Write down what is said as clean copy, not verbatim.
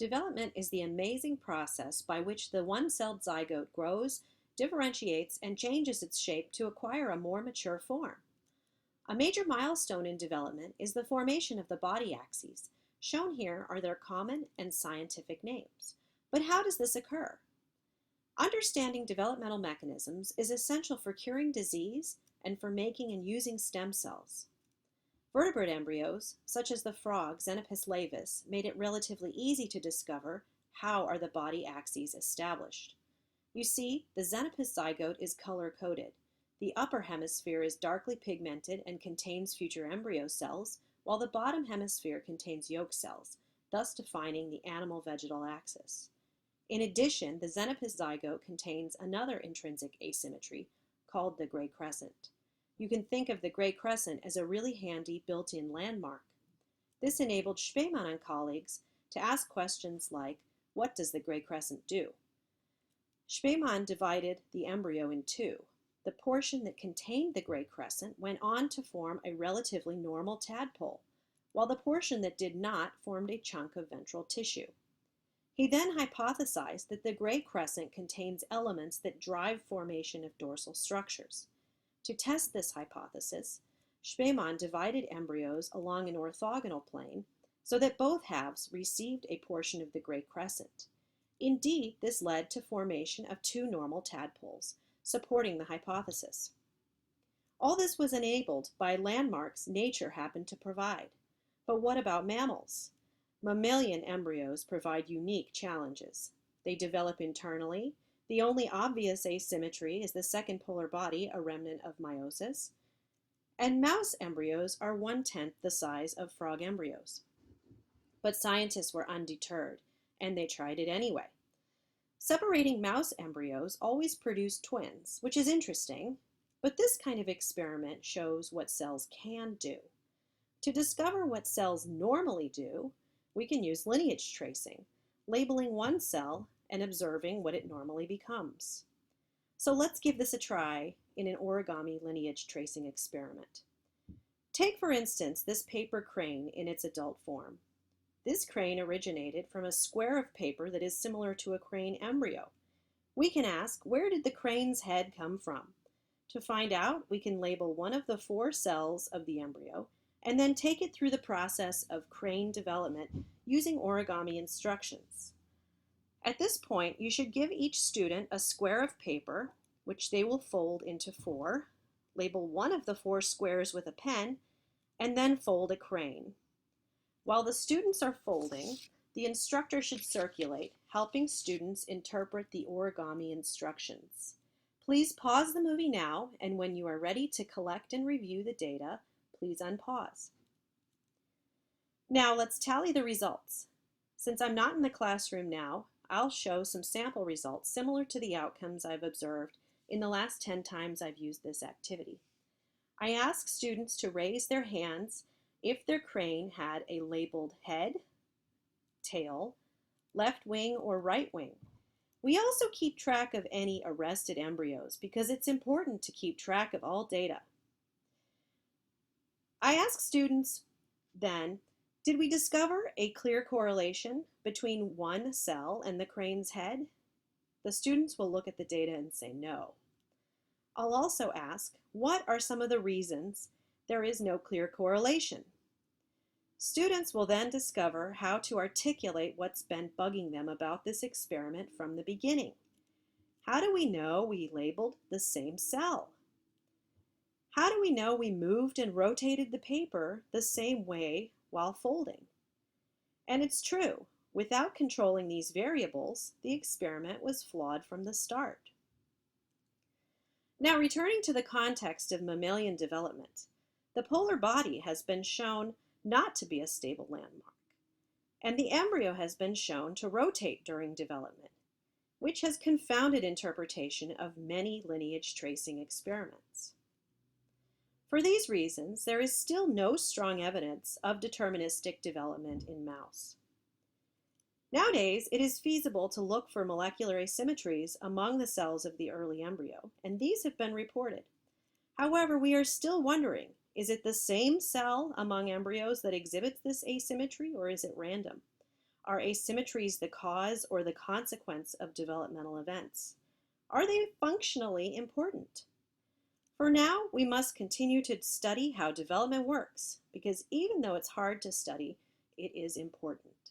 Development is the amazing process by which the one-celled zygote grows, differentiates, and changes its shape to acquire a more mature form. A major milestone in development is the formation of the body axes. Shown here are their common and scientific names. But how does this occur? Understanding developmental mechanisms is essential for curing disease and for making and using stem cells. Vertebrate embryos, such as the frog Xenopus laevis, made it relatively easy to discover how are the body axes established. You see, the Xenopus zygote is color-coded. The upper hemisphere is darkly pigmented and contains future embryo cells, while the bottom hemisphere contains yolk cells, thus defining the animal-vegetal axis. In addition, the Xenopus zygote contains another intrinsic asymmetry called the gray crescent. You can think of the gray crescent as a really handy built-in landmark. This enabled Spemann and colleagues to ask questions like, what does the gray crescent do? Spemann divided the embryo in two. The portion that contained the gray crescent went on to form a relatively normal tadpole, while the portion that did not formed a chunk of ventral tissue. He then hypothesized that the gray crescent contains elements that drive formation of dorsal structures. To test this hypothesis, Spemann divided embryos along an orthogonal plane so that both halves received a portion of the gray crescent. Indeed, this led to formation of two normal tadpoles, supporting the hypothesis. All this was enabled by landmarks nature happened to provide. But what about mammals? Mammalian embryos provide unique challenges. They develop internally. The only obvious asymmetry is the second polar body, a remnant of meiosis. And mouse embryos are 1/10 the size of frog embryos. But scientists were undeterred, and they tried it anyway. Separating mouse embryos always produced twins, which is interesting, but this kind of experiment shows what cells can do. To discover what cells normally do, we can use lineage tracing, labeling one cell and observing what it normally becomes. So let's give this a try in an origami lineage tracing experiment. Take, for instance, this paper crane in its adult form. This crane originated from a square of paper that is similar to a crane embryo. We can ask, where did the crane's head come from? To find out, we can label one of the 4 cells of the embryo and then take it through the process of crane development using origami instructions. At this point, you should give each student a square of paper, which they will fold into 4, label one of the 4 squares with a pen, and then fold a crane. While the students are folding, the instructor should circulate, helping students interpret the origami instructions. Please pause the movie now, and when you are ready to collect and review the data, please unpause. Now let's tally the results. Since I'm not in the classroom now, I'll show some sample results similar to the outcomes I've observed in the last 10 times I've used this activity. I ask students to raise their hands if their crane had a labeled head, tail, left wing, or right wing. We also keep track of any arrested embryos because it's important to keep track of all data. I ask students then, did we discover a clear correlation between one cell and the crane's head? The students will look at the data and say no. I'll also ask, what are some of the reasons there is no clear correlation? Students will then discover how to articulate what's been bugging them about this experiment from the beginning. How do we know we labeled the same cell? How do we know we moved and rotated the paper the same way while folding? And it's true, without controlling these variables, the experiment was flawed from the start. Now, returning to the context of mammalian development, the polar body has been shown not to be a stable landmark, and the embryo has been shown to rotate during development, which has confounded interpretation of many lineage tracing experiments. For these reasons, there is still no strong evidence of deterministic development in mouse. Nowadays, it is feasible to look for molecular asymmetries among the cells of the early embryo, and these have been reported. However, we are still wondering, is it the same cell among embryos that exhibits this asymmetry, or is it random? Are asymmetries the cause or the consequence of developmental events? Are they functionally important? For now, we must continue to study how development works, because even though it's hard to study, it is important.